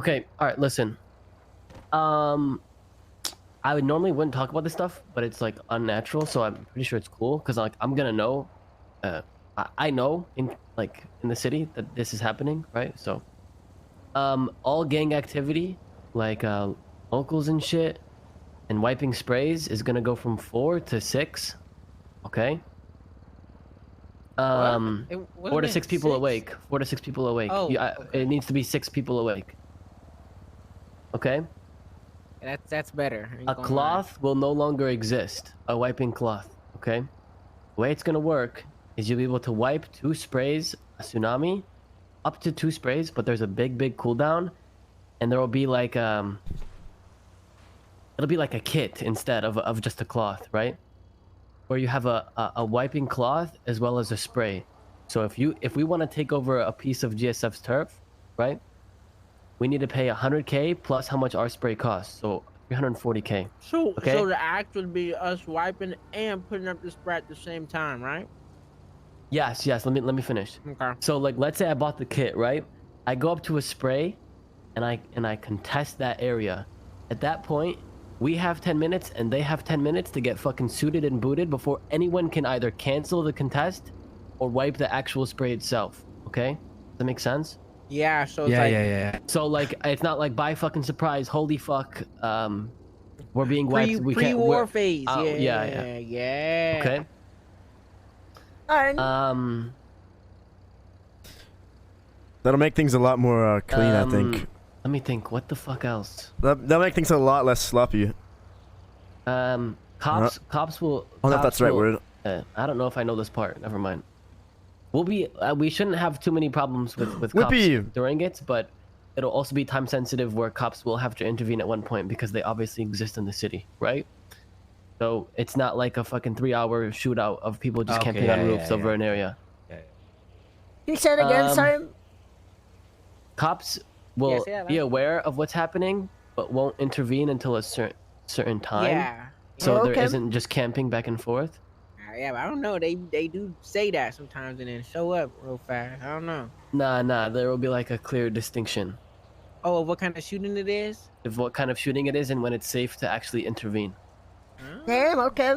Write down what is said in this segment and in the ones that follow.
Okay, all right, listen. I would normally wouldn't talk about this stuff, but it's like unnatural, so I'm pretty sure it's cool because like I'm gonna know. Uh, I know in the city that this is happening, right? So, all gang activity, like locals and shit, and wiping sprays is gonna go from 4 to 6. Okay. What? 4 to 6 people awake. 4 to 6 people awake. Oh, It okay. needs to be 6 people awake. Okay. That's better. I ain't A gonna lie. cloth will no longer exist. A wiping cloth. Okay. The way it's gonna work is you'll be able to wipe 2 sprays, a tsunami, up to 2 sprays, but there's a big cooldown, and there will be like it'll be like a kit instead of just a cloth, right? Where you have a wiping cloth as well as a spray. So if we want to take over a piece of GSF's turf, right? We need to pay 100k plus how much our spray costs. So 340k. So Okay. the act would be us wiping and putting up the spray at the same time, right? Yes. Let me finish. Okay. So like, let's say I bought the kit, right? I go up to a spray, and I contest that area. At that point, we have 10 minutes, and they have 10 minutes to get fucking suited and booted before anyone can either cancel the contest or wipe the actual spray itself. Okay? Does that make sense? Yeah. So it's Yeah. So like, it's not like by fucking surprise. Holy fuck. We're being wiped. We can't. Pre-war phase. Yeah. Okay. That'll make things a lot more clean, I think. Let me think. What the fuck else? That'll make things a lot less sloppy. Cops will. I don't know if that's the right word. I don't know if I know this part. Never mind. We shouldn't have too many problems with cops during it, but it'll also be time sensitive where cops will have to intervene at one point because they obviously exist in the city, right? So it's not like a fucking 3-hour shootout of people just camping on roofs over an area. You said again, sorry? Cops will be aware of what's happening, but won't intervene until a certain time. Yeah. So there isn't just camping back and forth. Yeah, but I don't know. They do say that sometimes and then show up real fast. I don't know. Nah. There will be like a clear distinction Oh, what kind of shooting it is? of what kind of shooting it is and when it's safe to actually intervene. Damn, okay.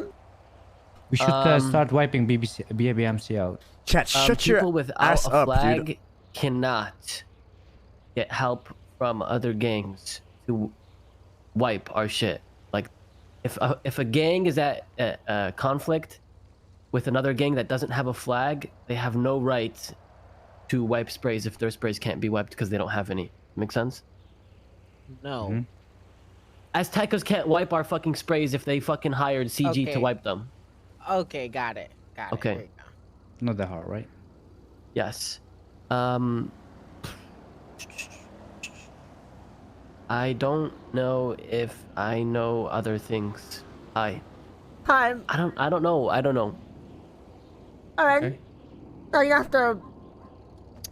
We should start wiping BABMC out. Chat, shut your people without ass a up, flag dude. cannot get help from other gangs to wipe our shit. Like, if a gang is at a conflict with another gang that doesn't have a flag, they have no right to wipe sprays if their sprays can't be wiped because they don't have any. Make sense? No. Mm-hmm. Aztecas can't wipe our fucking sprays if they fucking hired CG to wipe them. Okay, got it. Okay. Not that hard, right? Yes. I don't know if I know other things. Hi. I don't know. Alright. Okay. Oh, you have to...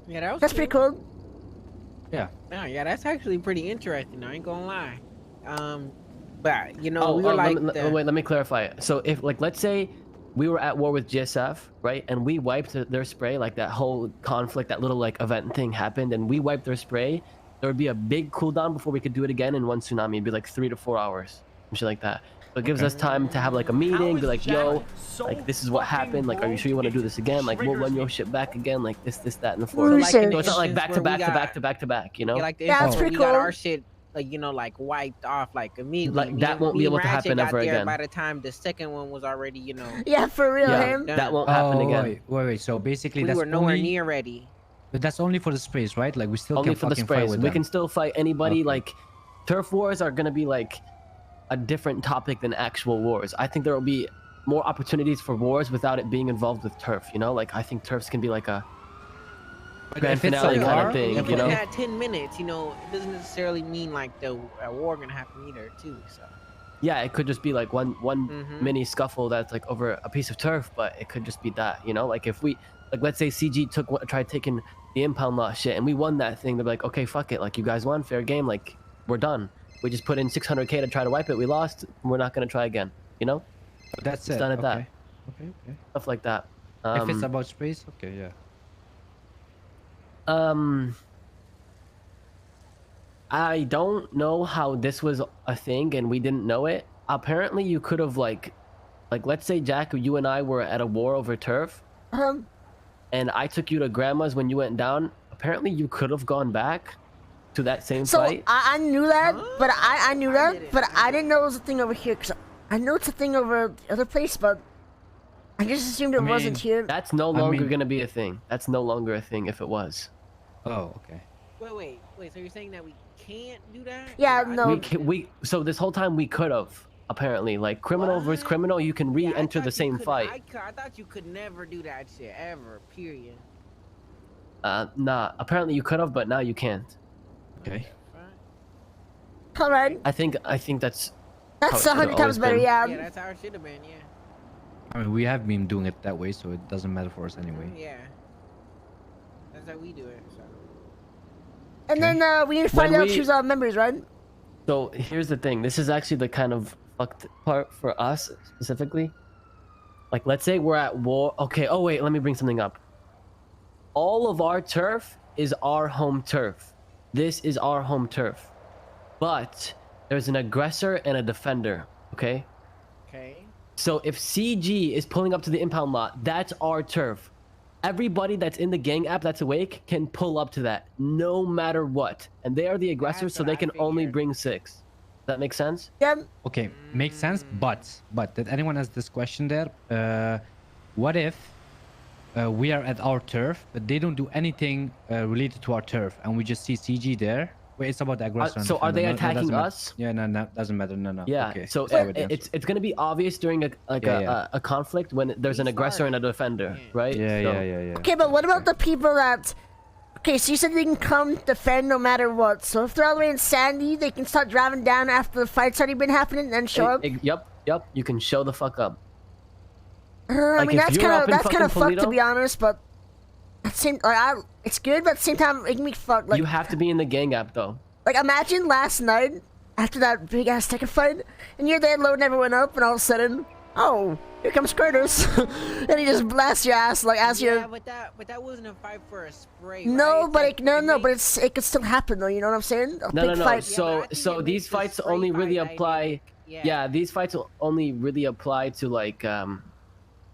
Yeah, that's pretty cool. Yeah. Oh, yeah, that's actually pretty interesting. I ain't gonna lie. But you know, we were like. Wait, let me clarify. So if, like, let's say we were at war with GSF, right, and we wiped their spray, like that whole conflict, that little like event thing happened, and we wiped their spray, there would be a big cooldown before we could do it again in one tsunami. It'd be like 3 to 4 hours, and shit like that. So it gives us time to have like a meeting, be like, yo, like this is what happened. Like, are you sure you want to do this again? Like, we'll run your shit back again. Like this, that, and the fourth. So So it's not like back to back, you know? Yeah, like the That's pretty we got cool. our shit, like, you know, like wiped off like immediately. Like, that won't be able to happen ever again. By the time the second one was already, you know. Yeah, for real, him. That won't happen again. Wait. So basically, We that's were nowhere only, near ready. But that's only for the sprays, right? Like we still Only can for the fucking fight sprays. with We them. can still fight anybody. Okay. Like, turf wars are gonna be like a different topic than actual wars. I think there will be more opportunities for wars without it being involved with turf. You know, like I think turfs can be like a grand if it's finale a kind war, of thing. If You we know? had 10 minutes, you know, it doesn't necessarily mean like the war gonna happen either, too. So. Yeah, it could just be like one Mhm. mini scuffle that's like over a piece of turf, but it could just be that. You know, like if we like, let's say CG tried taking the impound lot shit, and we won that thing. They're like, okay, fuck it, like you guys won, fair game, like we're done. We just put in 600k to try to wipe it. We lost. We're not gonna try again. You know? But that's It's it. done at that. Okay. Stuff like that. If it's about sprays, okay, yeah. I don't know how this was a thing and we didn't know it. Apparently, you could have like let's say Jack, you and I were at a war over turf, and I took you to grandma's when you went down. Apparently, you could have gone back to that same So fight. I knew that, but I knew that, but I didn't know it was a thing over here. Cause I know it's a thing over the other place, but I just assumed it wasn't here. That's no longer gonna be a thing. That's no longer a thing if it was. Oh, okay. Wait. So you're saying that we can't do that? Yeah, Or I no. So this whole time we could have. Apparently, like criminal versus criminal, you can Yeah, I re-enter thought the you same could- fight. I thought you could never do that shit ever. Period. Nah. Apparently you could have, but now you can't. Okay. All right, I think that's. that's how it 100 should've times always better. been. Yeah. Yeah, that's how it should have been. Yeah. I mean, we have been doing it that way, so it doesn't matter for us anyway. Yeah. That's how we do it. So. And then we need to When find out we- who's our members, right? So here's the thing. This is actually the kind of fucked part for us specifically. Like, let's say we're at war. Okay. Oh wait, let me bring something up. All of our turf is our home turf. This is our home turf, but there's an aggressor and a defender. Okay. Okay. So if CG is pulling up to the impound lot, that's our turf. Everybody that's in the gang app that's awake can pull up to that, no matter what. And they are the aggressors, That's so what they I can only figured. bring 6. Does that make sense? Yeah. Okay, makes sense. But did anyone ask this question there? What if we are at our turf, but they don't do anything related to our turf, and we just see CG there? Wait, it's about the aggressor. and So are defender. they No, attacking doesn't matter. us? Yeah, no, doesn't matter. No. Yeah. Okay. So stay with the it's gonna be obvious during a conflict when there's an aggressor and a defender, right? answer. So- Yeah. Okay, but what about the people that? Okay, so you said they can come defend no matter what. So if they're all the way in Sandy, they can start driving down after the fight's already been happening and then show up. Yep. You can show the fuck up. I like, mean, if that's you're up in kind of fucked to fucking be honest, but at the same, it's good, but at the same time, it can be fucked. Like, You have to be in the gang app though. like imagine last night after that big ass ticket fight, and you're there loading everyone up, and all of a sudden, oh, here comes Curtis, and he just blasts your ass like as Yeah, you're. but that wasn't a fight for a spray. No, right? but Like, it could still happen though. You know what I'm saying? A No. big fight. Yeah, but I think So it these makes the fights spray only really fight apply. dynamic. Yeah, these fights will only really apply to like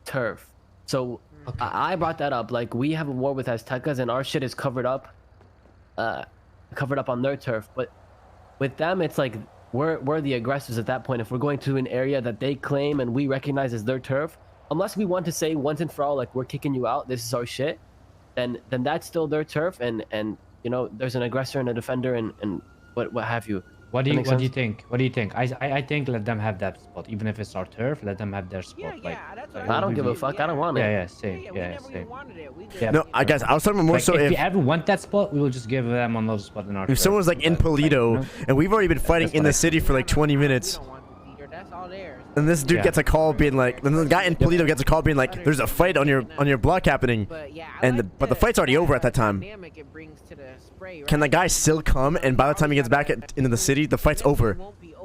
turf. So I brought that up. Like, we have a war with Aztecas and our shit is covered up on their turf. But with them, it's like we're the aggressors at that point. If we're going to an area that they claim and we recognize as their turf, unless we want to say once and for all, like, we're kicking you out, this is our shit, then that's still their turf. And you know, there's an aggressor and a defender and what have you. What do That you makes what do you sense? think? What do you think? I think let them have that spot, even if it's our turf. Let them have their spot. Yeah, like, that's what I don't give a we- fuck. I don't want it. Yeah, same. we Yeah, never even same. wanted it. We just, Yeah. No, I guess I was talking about more Like, so if if we ever want that spot, we will just give them another spot in our. if turf. someone was like in But, Polito, you know? and we've already been fighting That's in what the I city for like 20 we minutes, don't want the theater. That's all theirs. and this dude Yeah. gets a call being like, then the guy in Polito gets a call being like, there's a fight on your block happening. But yeah, But the fight's already over at that time. Dynamic it brings to the spray, Can the right? guy still come, and by the time he gets back into the city, the fight's over?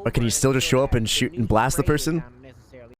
Or can he still just show up and shoot and blast the person?